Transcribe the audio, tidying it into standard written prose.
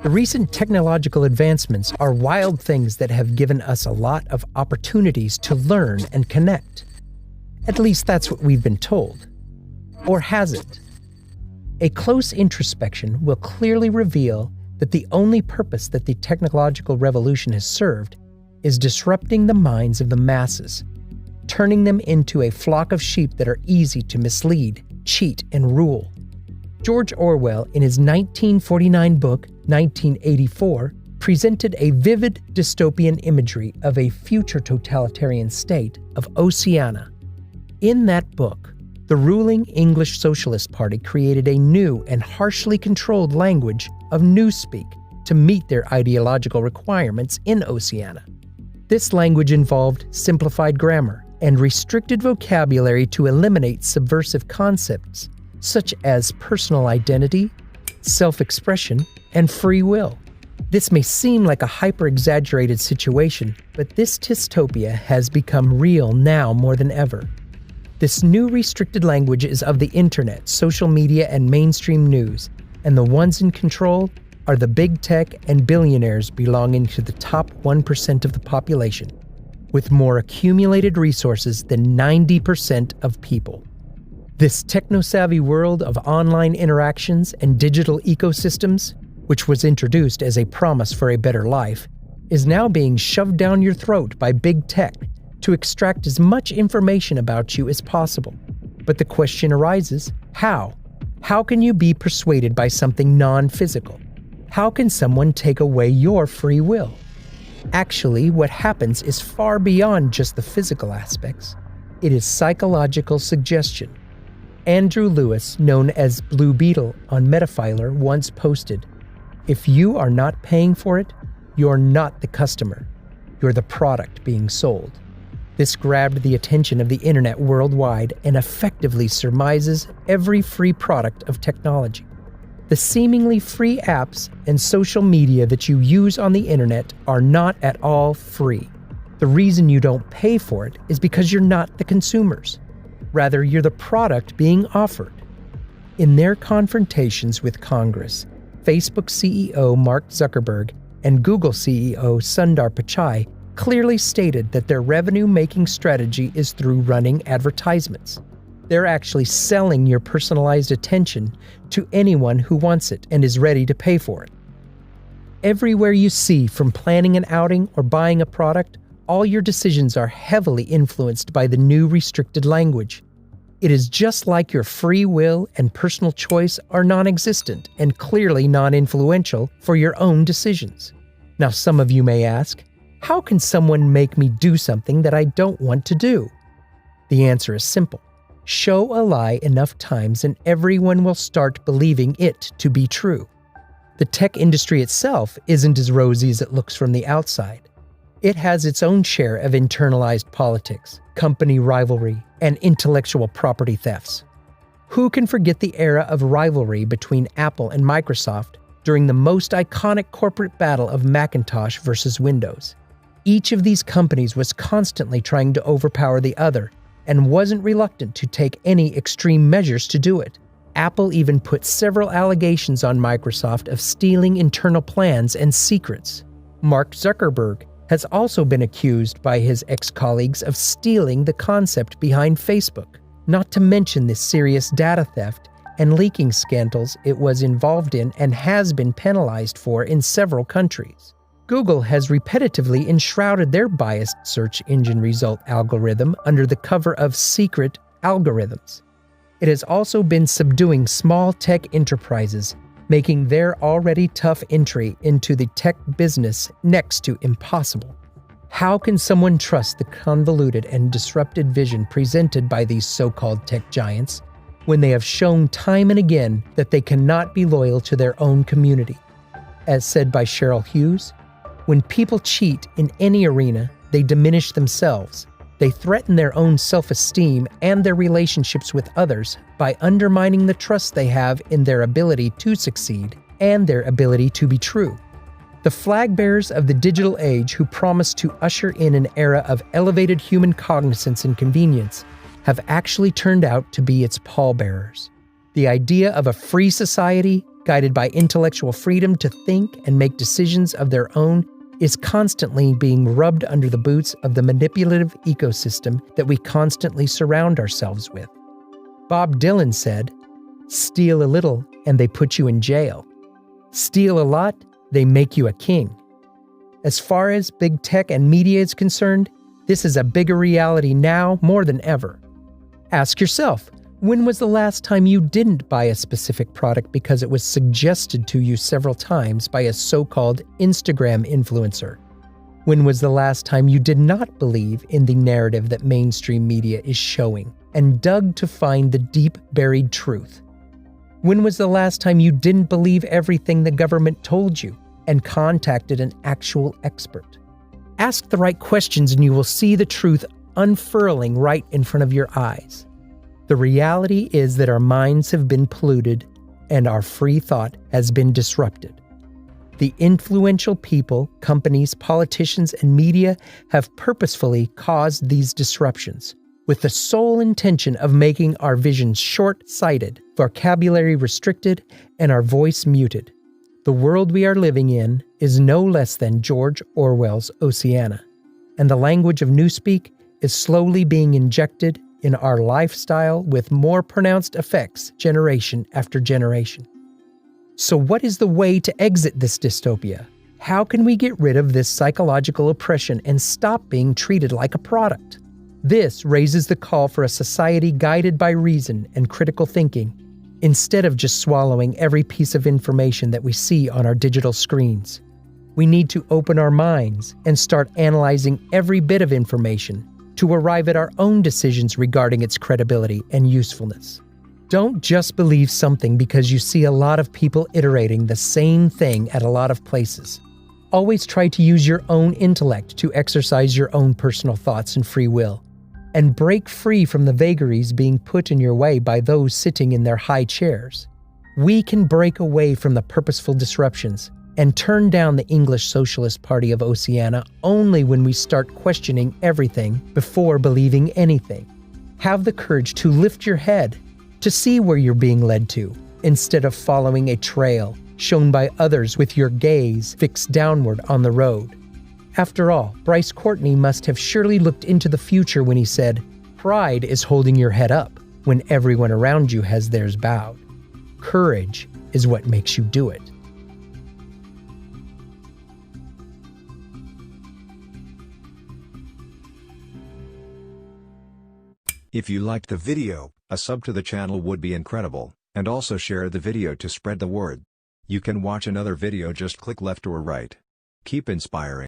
The recent technological advancements are wild things that have given us a lot of opportunities to learn and connect. At least that's what we've been told. Or has it? A close introspection will clearly reveal that the only purpose that the technological revolution has served is disrupting the minds of the masses, turning them into a flock of sheep that are easy to mislead, cheat, and rule. George Orwell, in his 1949 book, 1984, presented a vivid dystopian imagery of a future totalitarian state of Oceania. In that book, the ruling English Socialist Party created a new and harshly controlled language of newspeak to meet their ideological requirements in Oceania. This language involved simplified grammar and restricted vocabulary to eliminate subversive concepts such as personal identity, self-expression, and free will. This may seem like a hyper-exaggerated situation, but this dystopia has become real now more than ever. This new restricted language is of the internet, social media, and mainstream news, and the ones in control are the big tech and billionaires belonging to the top 1% of the population, with more accumulated resources than 90% of people. This techno-savvy world of online interactions and digital ecosystems, which was introduced as a promise for a better life, is now being shoved down your throat by big tech to extract as much information about you as possible. But the question arises, how? How can you be persuaded by something non-physical? How can someone take away your free will? Actually, what happens is far beyond just the physical aspects. It is psychological suggestion. Andrew Lewis, known as Blue Beetle on Metafiler, once posted, "If you are not paying for it, you're not the customer. You're the product being sold." This grabbed the attention of the internet worldwide and effectively surmises every free product of technology. The seemingly free apps and social media that you use on the internet are not at all free. The reason you don't pay for it is because you're not the consumers. Rather, you're the product being offered. In their confrontations with Congress, Facebook CEO Mark Zuckerberg and Google CEO Sundar Pichai clearly stated that their revenue-making strategy is through running advertisements. They're actually selling your personalized attention to anyone who wants it and is ready to pay for it. Everywhere you see, from planning an outing or buying a product, all your decisions are heavily influenced by the new restricted language. It is just like your free will and personal choice are non-existent and clearly non-influential for your own decisions. Now, some of you may ask, how can someone make me do something that I don't want to do? The answer is simple. Show a lie enough times and everyone will start believing it to be true. The tech industry itself isn't as rosy as it looks from the outside. It has its own share of internalized politics, company rivalry, and intellectual property thefts. Who can forget the era of rivalry between Apple and Microsoft during the most iconic corporate battle of Macintosh versus Windows? Each of these companies was constantly trying to overpower the other and wasn't reluctant to take any extreme measures to do it. Apple even put several allegations on Microsoft of stealing internal plans and secrets. Mark Zuckerberg has also been accused by his ex-colleagues of stealing the concept behind Facebook, not to mention the serious data theft and leaking scandals it was involved in and has been penalized for in several countries. Google has repetitively enshrouded their biased search engine result algorithm under the cover of secret algorithms. It has also been subduing small tech enterprises, making their already tough entry into the tech business next to impossible. How can someone trust the convoluted and disrupted vision presented by these so-called tech giants when they have shown time and again that they cannot be loyal to their own community? As said by Cheryl Hughes, when people cheat in any arena, they diminish themselves. They threaten their own self-esteem and their relationships with others by undermining the trust they have in their ability to succeed and their ability to be true. The flag bearers of the digital age who promise to usher in an era of elevated human cognizance and convenience have actually turned out to be its pallbearers. The idea of a free society, guided by intellectual freedom to think and make decisions of their own, is constantly being rubbed under the boots of the manipulative ecosystem that we constantly surround ourselves with. Bob Dylan said, "Steal a little and they put you in jail. Steal a lot, they make you a king." As far as big tech and media is concerned, this is a bigger reality now more than ever. Ask yourself, when was the last time you didn't buy a specific product because it was suggested to you several times by a so-called Instagram influencer? When was the last time you did not believe in the narrative that mainstream media is showing and dug to find the deep buried truth? When was the last time you didn't believe everything the government told you and contacted an actual expert? Ask the right questions and you will see the truth unfurling right in front of your eyes. The reality is that our minds have been polluted and our free thought has been disrupted. The influential people, companies, politicians, and media have purposefully caused these disruptions with the sole intention of making our vision short-sighted, vocabulary restricted, and our voice muted. The world we are living in is no less than George Orwell's Oceana, and the language of newspeak is slowly being injected in our lifestyle with more pronounced effects generation after generation. So what is the way to exit this dystopia? How can we get rid of this psychological oppression and stop being treated like a product? This raises the call for a society guided by reason and critical thinking, instead of just swallowing every piece of information that we see on our digital screens. We need to open our minds and start analyzing every bit of information to arrive at our own decisions regarding its credibility and usefulness. Don't just believe something because you see a lot of people iterating the same thing at a lot of places. Always try to use your own intellect to exercise your own personal thoughts and free will, and break free from the vagaries being put in your way by those sitting in their high chairs. We can break away from the purposeful disruptions and turn down the English Socialist Party of Oceana only when we start questioning everything before believing anything. Have the courage to lift your head, to see where you're being led to, instead of following a trail shown by others with your gaze fixed downward on the road. After all, Bryce Courtney must have surely looked into the future when he said, "Pride is holding your head up when everyone around you has theirs bowed. Courage is what makes you do it." If you liked the video, a sub to the channel would be incredible, and also share the video to spread the word. You can watch another video, just click left or right. Keep inspiring.